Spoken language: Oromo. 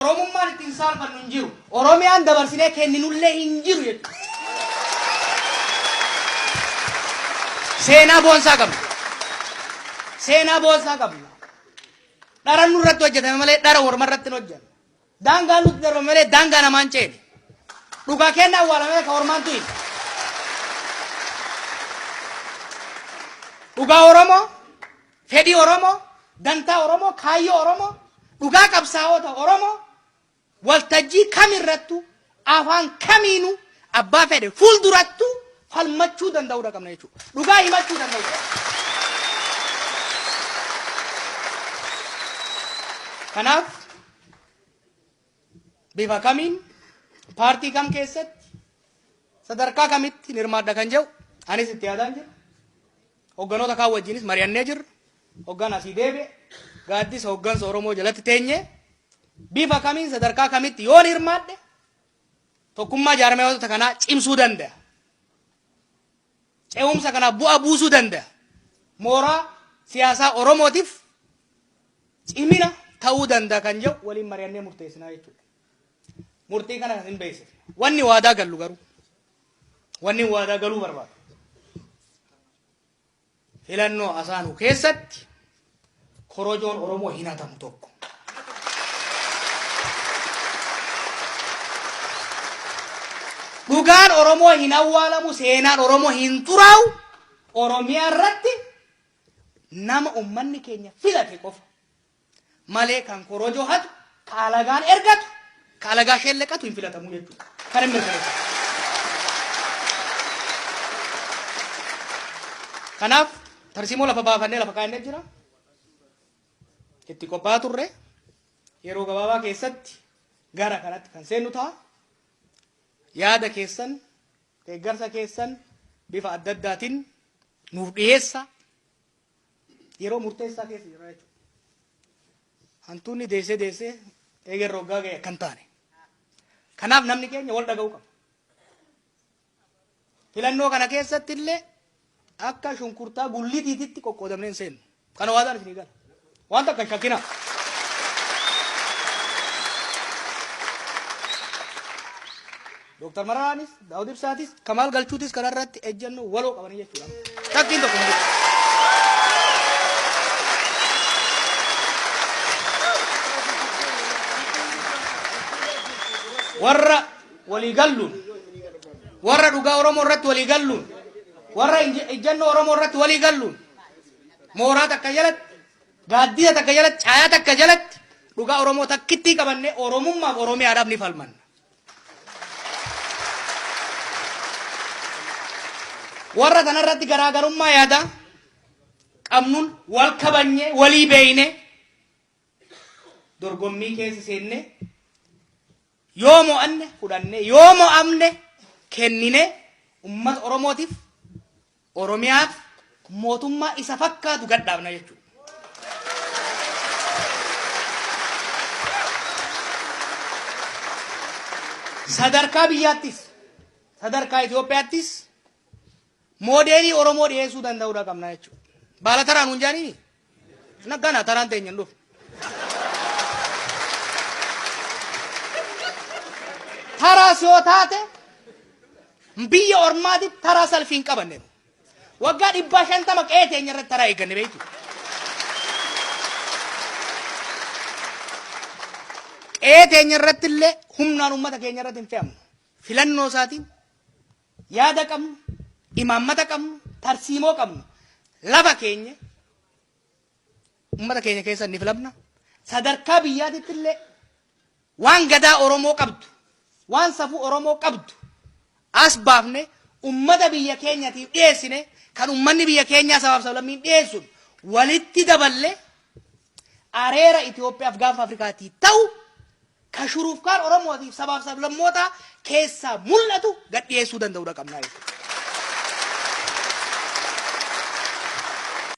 oromummaan ittiin saalfannu hin jiru. Oromiyaan dabarsinee kenninullee hin jiru jechuudha. Seenaa boonsaa qabna. Seenaa boonsaa qabna. Dhara nurratti hojjetame malee dhara orma irratti hin hojjennu. Daangaan nutti darbame malee daangaa namaan ceene. Dhugaa kennaa awwaalamee ka ormaan tu'in. Dhugaa Oromoo, fedhii Oromoo, dantaa Oromoo, kaayyoo Oromoo, dhugaa qabsaa'ota Oromoo, waltajjii kamirrattu, afaan kamiinuu, abbaa fedhe fuuldurattu falmachuu danda'uudha qabna jechuudha. Dhugaa himachuu danda'uudha. Kanaaf bifa kamiin paartii kam keessatti sadarkaa kamitti hirmaadha kan jedhu anis itti yaadaan jira. Hogganoota kaan wajjinis mari'annee jirra. Hoggan asii deebi'e gaaddisa hoggansa Oromoo jalatti teenyee bifa kamiin sadarkaa kamitti yoon hirmaadhe tokkummaa jaarmiyoota kanaa cimsuu danda'a. Ce'umsa kana bu'aa buusuu danda'a. Mooraa siyaasaa Oromootiif cimina ta'uu danda'a kan jedhu waliin mari'annee murteessinaa jechuudha. Murtii kana hin beeksifne. Wanni waadaa gallu garuu wanni waadaa galuu barbaadu. Filannoo asaanuu keessatti korojoon Oromoo hin hatamu tokko. Dhugaan Oromoo hin awwaalamu, seenaan Oromoo hin xuraa'u. Oromiyaa irratti nama ummanni keenya filate qofa malee kan korojoo hatu, kaalagaan ergatu, kaalagaa shelleqatu hin filatamu jechuudha. Kan hin mirkaneessu. Kanaaf tarsiimoo lafa baafannee lafa kaa'annee jira. Itti qophaa'aa turre yeroo gabaabaa keessatti gara kanatti kan seennu ta'a. Yaada keessan, deeggarsa keessan bifa adda addaatiin nuuf dhiyeessa. Yeroo murteessaa keessa jira jechuudha. Hantuunni deessee eegerra hoggaa ga'e akkan taane. Kanaaf namni keenya wal dhaga'uu qaba. Filannoo kana keessatti illee akka shunkurtaa gullitiititti qoqqoodamnee hin seennu. Kana waadaan isinii gala. Wanta akka shakkina. Dr. Mararaanis, Daawud Ibsaatis, Kamaal Galchuutis kanarratti ejjennoo waloo qabanii jechuudha. Shakkiin tokko hin jiru. Warra walii galluun, warra dhugaa Oromoo irratti walii galluun, warra ejjennoo Oromoo irratti walii galluun, mooraa takka jalatti, gaaddisa takka jalatti, caayaa takka jalatti dhugaa Oromoo takkittii qabannee Oromummaaf Oromiyaadhaaf ni falmanna. Warra kanarratti garaagarummaa yaada qabnuun wal kabanyee walii beeyne dorgommii keessa seenne yoo mo'anne fudhanne yoo mo'amne kennine ummata Oromootiif Oromiyaaf mootummaa isa fakkaatu gadhaabna jechuudha. Sadarkaa biyyaattis sadarkaa Itoophiyaattis moodeelii Oromoo dhiyeessuu danda'uudha qabna jechuudha. Baala taraan hin jaaniini. Naggana taraan teenya hin dhufu. Taraas yoo taate biyya ormaatiif taraa salphii hin qabanne. Waggaa 150 qe'ee teenya irratti taraa eegganne beektu. Qe'ee teenya irratti illee humnaan uummata keenya irratti hin fe'amnu. Filannoo isaatiin yaada qabnu. Imaammata qabnu, tarsiimoo qabnu, lafa keenya ummata keenya keessa ni filamna. Sadarkaa biyyaatitti illee waan gadaa Oromoo qabdu, waan safuu Oromoo qabdu as baafne ummata biyya keenyatiif dhiyeessine kan ummanni biyya keenyaa sabaaf sablammiin dhiyeessuun walitti daballee areera Itoophiyaaf gaafa Afrikaatii ta'u ka shuruuf kaan Oromootiif sabaaf sablammoota keessaa mul'atu gad dhiyeessuu danda'uudha qabnaa jechuudha.